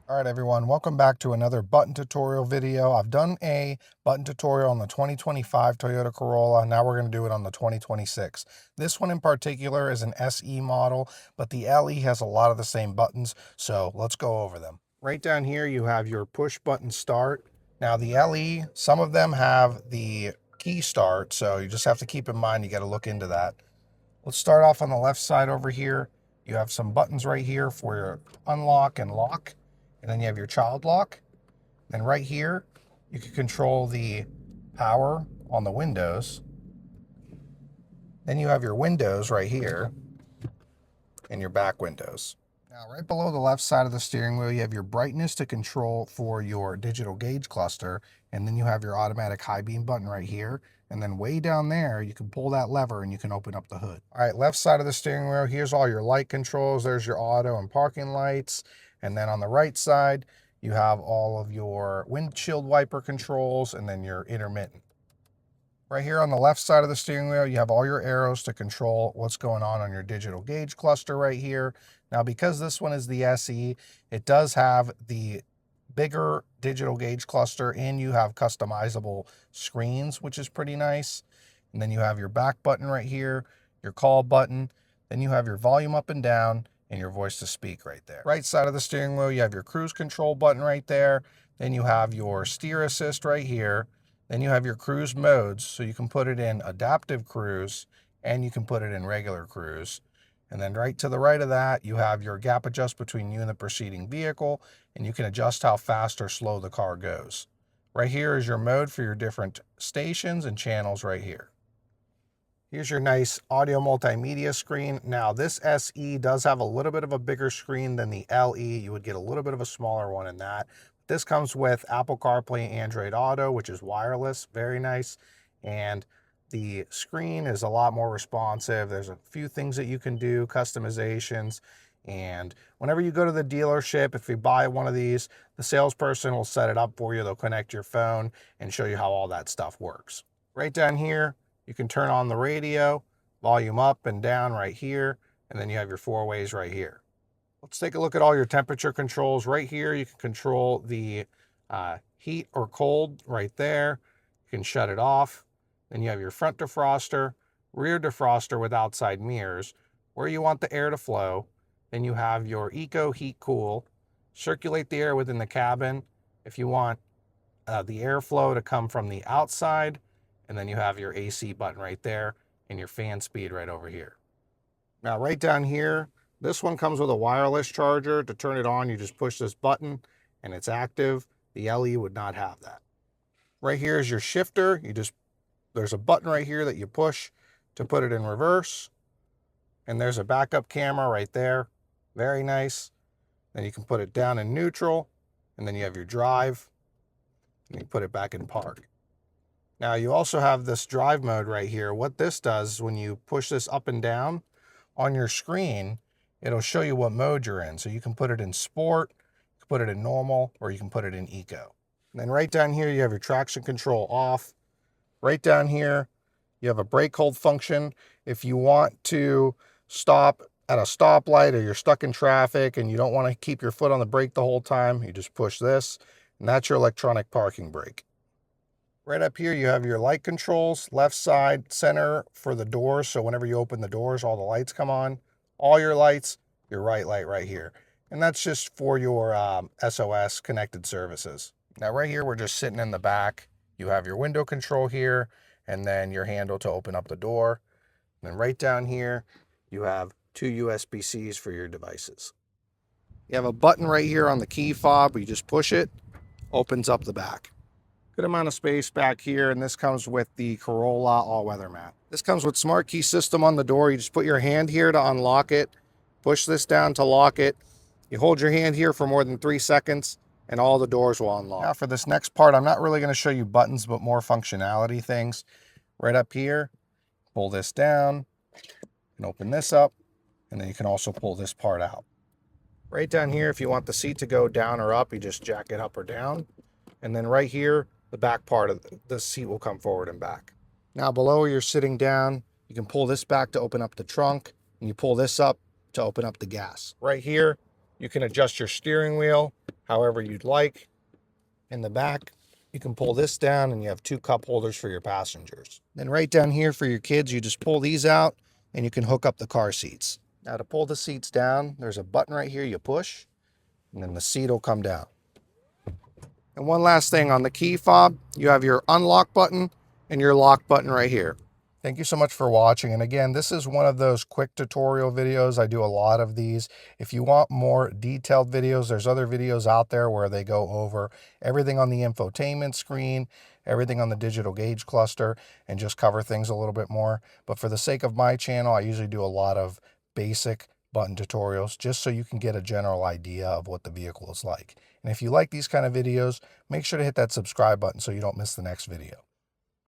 All right, everyone, welcome back to another button tutorial video. I've done a button tutorial on the 2025 Toyota Corolla. Now we're going to do it on the 2026. This one in particular is an SE model, but the LE has a lot of the same buttons, so let's go over them. Right down here, you have your push button start. Now the LE, some of them have the key start, so you just have to keep in mind, you got to look into that. Let's start off on the left side over here. You have some buttons right here for your unlock and lock. And then you have your child lock. And right here, you can control the power on the windows. Then you have your windows right here and your back windows. Now, right below the left side of the steering wheel, you have your brightness to control for your digital gauge cluster. And then you have your automatic high beam button right here. And then way down there, you can pull that lever and you can open up the hood. All right, left side of the steering wheel, here's all your light controls. There's your auto and parking lights. And then on the right side, you have all of your windshield wiper controls and then your intermittent. Right here on the left side of the steering wheel, you have all your arrows to control what's going on your digital gauge cluster right here. Now, because this one is the SE, it does have the bigger digital gauge cluster and you have customizable screens, which is pretty nice. And then you have your back button right here, your call button. Then you have your volume up and down and your voice to speak right there. Right side of the steering wheel, you have your cruise control button right there. Then you have your steer assist right here. Then you have your cruise modes, so you can put it in adaptive cruise and you can put it in regular cruise. And then right to the right of that, you have your gap adjust between you and the preceding vehicle, and you can adjust how fast or slow the car goes. Right here is your mode for your different stations and channels right here. Here's your nice audio multimedia screen. Now this SE does have a little bit of a bigger screen than the LE. You would get a little bit of a smaller one in that. This comes with Apple CarPlay, Android Auto, which is wireless, very nice. And the screen is a lot more responsive. There's a few things that you can do, customizations. And whenever you go to the dealership, if you buy one of these, the salesperson will set it up for you. They'll connect your phone and show you how all that stuff works. Right down here, you can turn on the radio, volume up and down right here, and then you have your 4 ways right here. Let's take a look at all your temperature controls. Right here, you can control the heat or cold right there. You can shut it off. Then you have your front defroster, rear defroster with outside mirrors, where you want the air to flow. Then you have your eco heat cool, circulate the air within the cabin. If you want the airflow to come from the outside, and then you have your AC button right there and your fan speed right over here. Now right down here, this one comes with a wireless charger. To turn it on, you just push this button and it's active. The LE would not have that. Right here is your shifter. There's a button right here that you push to put it in reverse. And there's a backup camera right there. Very nice. Then you can put it down in neutral, and then you have your drive, and you put it back in park. Now you also have this drive mode right here. What this does is when you push this up and down on your screen, it'll show you what mode you're in. So you can put it in sport, you can put it in normal, or you can put it in eco. And then right down here, you have your traction control off. Right down here, you have a brake hold function. If you want to stop at a stoplight or you're stuck in traffic and you don't want to keep your foot on the brake the whole time, you just push this, and that's your electronic parking brake. Right up here, you have your light controls, left side, center for the doors. So whenever you open the doors, all the lights come on. All your lights, your right light right here. And that's just for your SOS connected services. Now right here, we're just sitting in the back. You have your window control here, and then your handle to open up the door. And then right down here, you have 2 USB-Cs for your devices. You have a button right here on the key fob. You just push it, opens up the back. Good amount of space back here, and this comes with the Corolla all-weather mat. This comes with smart key system on the door. You just put your hand here to unlock it, push this down to lock it. You hold your hand here for more than 3 seconds, and all the doors will unlock. Now for this next part, I'm not really going to show you buttons, but more functionality things. Right up here, pull this down, and open this up, and then you can also pull this part out. Right down here, if you want the seat to go down or up, you just jack it up or down. And then right here, the back part of the seat will come forward and back. Now below where you're sitting down, you can pull this back to open up the trunk, and you pull this up to open up the gas. Right here, you can adjust your steering wheel, however you'd like. In the back, you can pull this down and you have 2 cup holders for your passengers. Then right down here for your kids, you just pull these out and you can hook up the car seats. Now to pull the seats down, there's a button right here you push, and then the seat will come down. And one last thing, on the key fob, you have your unlock button and your lock button right here. Thank you so much for watching. And again, this is one of those quick tutorial videos. I do a lot of these. If you want more detailed videos, there's other videos out there where they go over everything on the infotainment screen, everything on the digital gauge cluster, and just cover things a little bit more. But for the sake of my channel, I usually do a lot of basic button tutorials just so you can get a general idea of what the vehicle is like. And if you like these kind of videos, make sure to hit that subscribe button so you don't miss the next video.